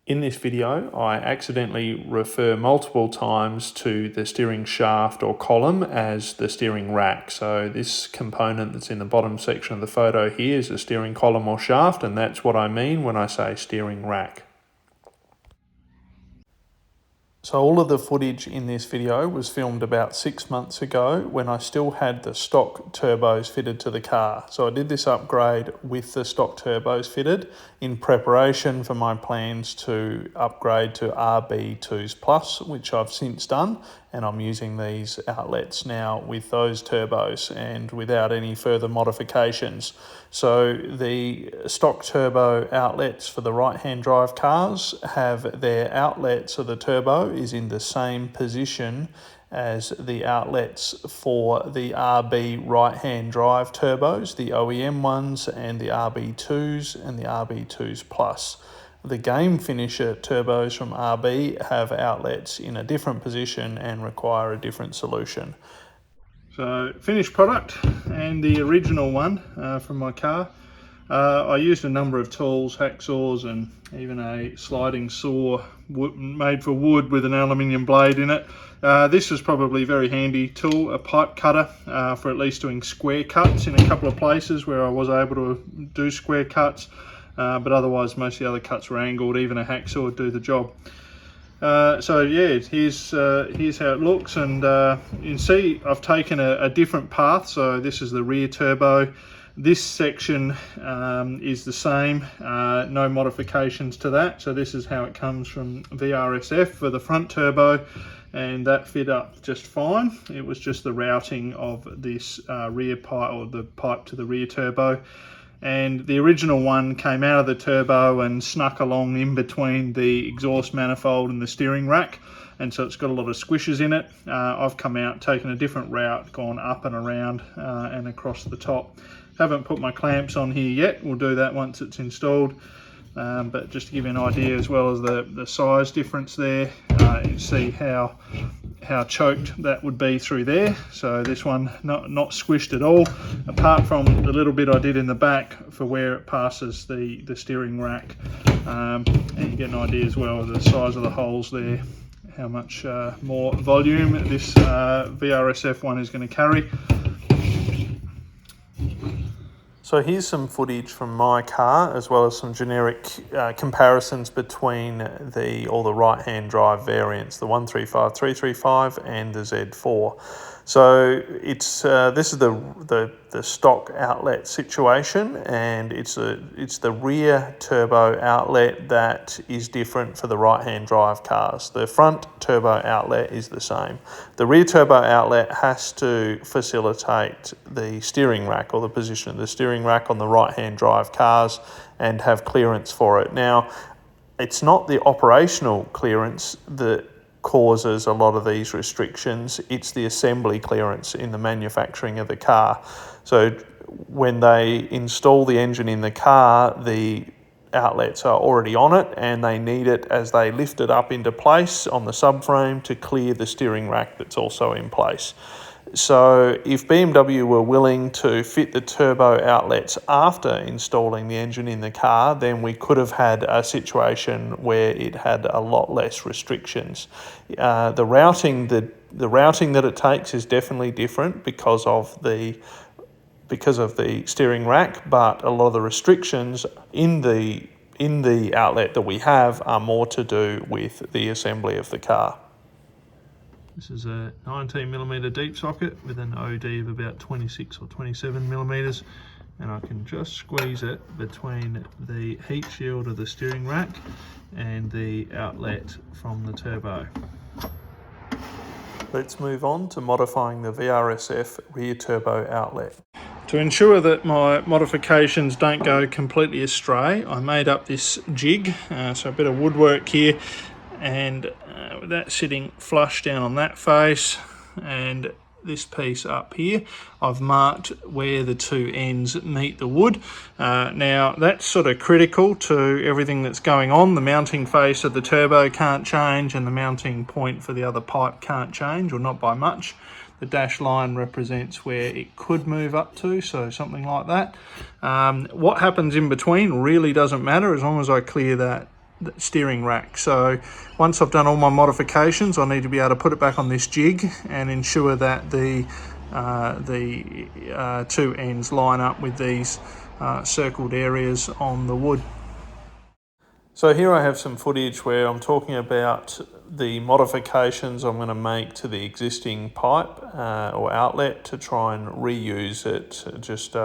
In this video, I accidentally refer multiple times to the steering shaft or column as the steering rack. So this component that's in the bottom section of the photo here is the steering column or shaft, and that's what I mean when I say steering rack. So all of the footage in this video was filmed about 6 months ago when I still had the stock turbos fitted to the car. So I did this upgrade with the stock turbos fitted in preparation for my plans to upgrade to RB2s Plus, which I've since done, and I'm using these outlets now with those turbos and without any further modifications. So the stock turbo outlets for the right-hand drive cars have their outlets, so the turbo is in the same position as the outlets for the RB right-hand drive turbos, the OEM ones and the RB2s and the RB2s Plus. The Game Finisher turbos from RB have outlets in a different position and require a different solution. So finished product and the original one from my car. I used a number of tools, hacksaws and even a sliding saw made for wood with an aluminium blade in it. This was probably a very handy tool, a pipe cutter for at least doing square cuts in a couple of places where I was able to do square cuts, but otherwise most of the other cuts were angled. Even a hacksaw would do the job. So yeah, here's how it looks, and you can see I've taken a different path. So this is the rear turbo. This section is the same, no modifications to that. So this is how it comes from VRSF for the front turbo, and that fit up just fine. It was just the routing of this rear pipe, or the pipe to the rear turbo. And the original one came out of the turbo and snuck along in between the exhaust manifold and the steering rack, and so it's got a lot of squishes in it. I've come out, taken a different route, gone up and around and across the top. Haven't put my clamps on here yet, we'll do that once it's installed. But just to give you an idea, as well as the size difference there, you see how choked that would be through there. So this one not squished at all, apart from the little bit I did in the back for where it passes the steering rack. And you get an idea as well of the size of the holes there, how much more volume this VRSF one is going to carry. So here's some footage from my car, as well as some generic comparisons between all the right-hand drive variants, the 135, 335 and the Z4. So it's this is the stock outlet situation, and it's the rear turbo outlet that is different for the right-hand drive cars. The front turbo outlet is the same. The rear turbo outlet has to facilitate the steering rack, or the position of the steering rack on the right-hand drive cars, and have clearance for it. Now, it's not the operational clearance that causes a lot of these restrictions, it's the assembly clearance in the manufacturing of the car. So when they install the engine in the car, the outlets are already on it, and they need it as they lift it up into place on the subframe to clear the steering rack that's also in place. So if BMW were willing to fit the turbo outlets after installing the engine in the car, then we could have had a situation where it had a lot less restrictions. The routing that it takes is definitely different because of the steering rack, but a lot of the restrictions in the outlet that we have are more to do with the assembly of the car. This is a 19mm deep socket with an OD of about 26 or 27 millimeters, and I can just squeeze it between the heat shield of the steering rack and the outlet from the turbo. Let's move on to modifying the VRSF rear turbo outlet. To ensure that my modifications don't go completely astray, I made up this jig, so a bit of woodwork here, and with that sitting flush down on that face, and this piece up here, I've marked where the two ends meet the wood. Now that's sort of critical to everything that's going on. The mounting face of the turbo can't change, and the mounting point for the other pipe can't change, or not by much. The dashed line represents where it could move up to, so something like that. What happens in between really doesn't matter as long as I clear that steering rack. So once I've done all my modifications, I need to be able to put it back on this jig and ensure that the two ends line up with these circled areas on the wood. So here I have some footage where I'm talking about the modifications I'm going to make to the existing pipe or outlet to try and reuse it, just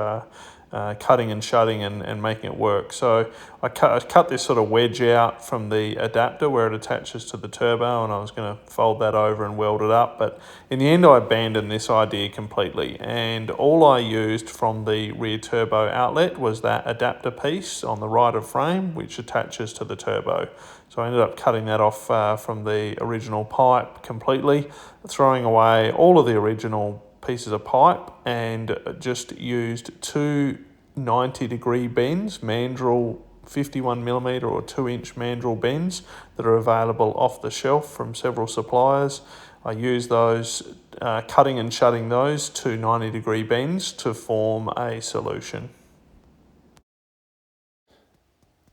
cutting and shutting and making it work. So I cut this sort of wedge out from the adapter where it attaches to the turbo, and I was going to fold that over and weld it up, but in the end I abandoned this idea completely, and all I used from the rear turbo outlet was that adapter piece on the right of frame which attaches to the turbo. So I ended up cutting that off from the original pipe completely, throwing away all of the original pieces of pipe, and just used two 90-degree bends, mandrel 51mm or 2-inch mandrel bends that are available off the shelf from several suppliers. I use those, cutting and shutting those two 90-degree bends to form a solution.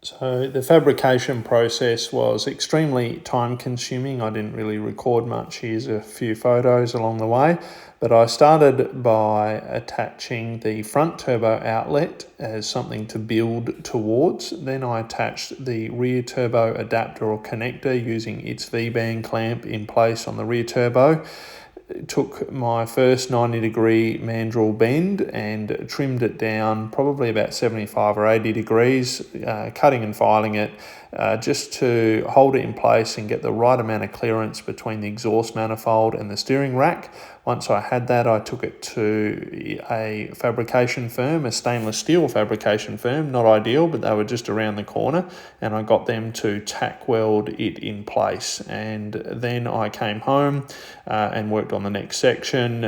So the fabrication process was extremely time consuming. I didn't really record much. Here's a few photos along the way, but I started by attaching the front turbo outlet as something to build towards. Then I attached the rear turbo adapter or connector using its V-band clamp in place on the rear turbo. Took my first 90-degree mandrel bend and trimmed it down probably about 75 or 80 degrees, cutting and filing it just to hold it in place and get the right amount of clearance between the exhaust manifold and the steering rack. Once I had that, I took it to a fabrication firm, a stainless steel fabrication firm, not ideal, but they were just around the corner, and I got them to tack weld it in place. And then I came home and worked on the next section,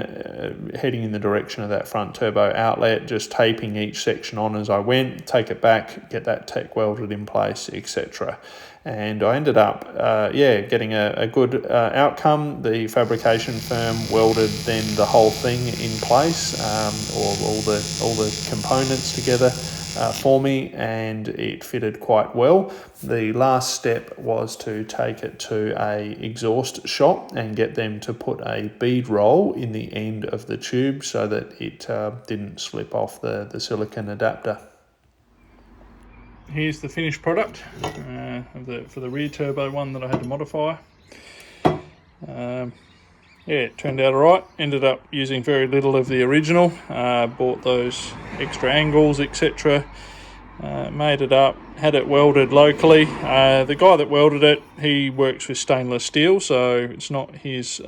heading in the direction of that front turbo outlet, just taping each section on as I went, take it back, get that tack welded in place, etc. And I ended up getting a good outcome. The fabrication firm welded then the whole thing in place, or all the components together for me, and it fitted quite well. The last step was to take it to a exhaust shop and get them to put a bead roll in the end of the tube so that it didn't slip off the silicone adapter. Here's the finished product for the rear turbo one that I had to modify. It turned out alright. Ended up using very little of the original. Bought those extra angles, etc. Made it up, had it welded locally. The guy that welded it, he works with stainless steel, so it's not his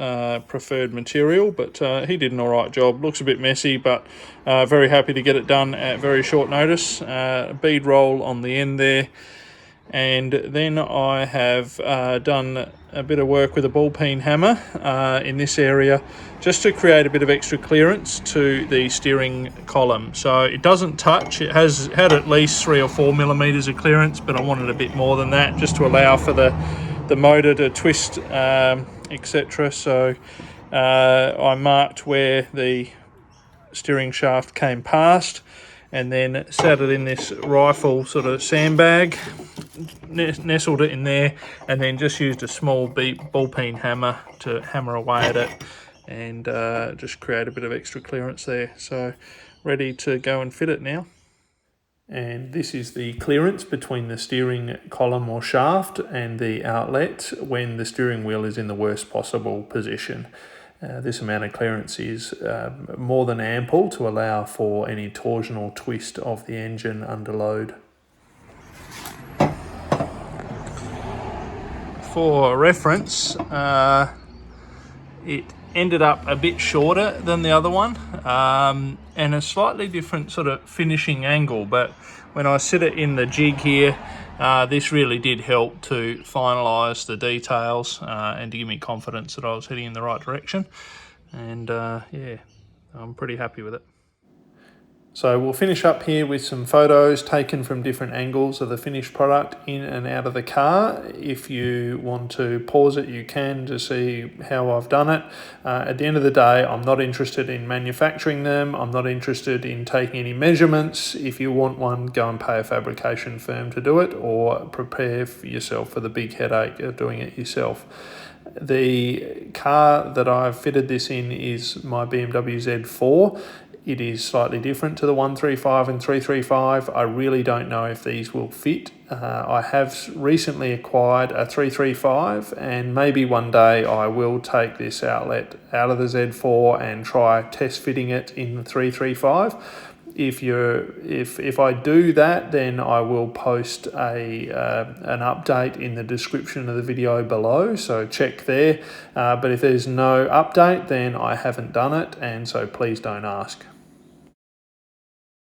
preferred material, but he did an alright job. Looks a bit messy, but very happy to get it done at very short notice. Bead roll on the end there. And then I have done a bit of work with a ball peen hammer in this area just to create a bit of extra clearance to the steering column. So it doesn't touch, it has had at least 3 or 4 millimeters of clearance, but I wanted a bit more than that just to allow for the motor to twist, etc. So I marked where the steering shaft came past, and then sat it in this rifle sort of sandbag, nestled it in there, and then just used a small ball peen hammer to hammer away at it and just create a bit of extra clearance there. So ready to go and fit it now. And this is the clearance between the steering column or shaft and the outlet when the steering wheel is in the worst possible position. This amount of clearance is more than ample to allow for any torsional twist of the engine under load. For reference, it ended up a bit shorter than the other one, and a slightly different sort of finishing angle, but when I sit it in the jig here, this really did help to finalise the details and to give me confidence that I was heading in the right direction. And yeah, I'm pretty happy with it. So we'll finish up here with some photos taken from different angles of the finished product in and out of the car. If you want to pause it, you can to see how I've done it. At the end of the day, I'm not interested in manufacturing them. I'm not interested in taking any measurements. If you want one, go and pay a fabrication firm to do it, or prepare for yourself for the big headache of doing it yourself. The car that I've fitted this in is my BMW Z4. It is slightly different to the 135 and 335. I really don't know if these will fit. I have recently acquired a 335, and maybe one day I will take this outlet out of the Z4 and try test fitting it in the 335. If I do that, then I will post an update in the description of the video below, so check there. But if there's no update, then I haven't done it, and so please don't ask.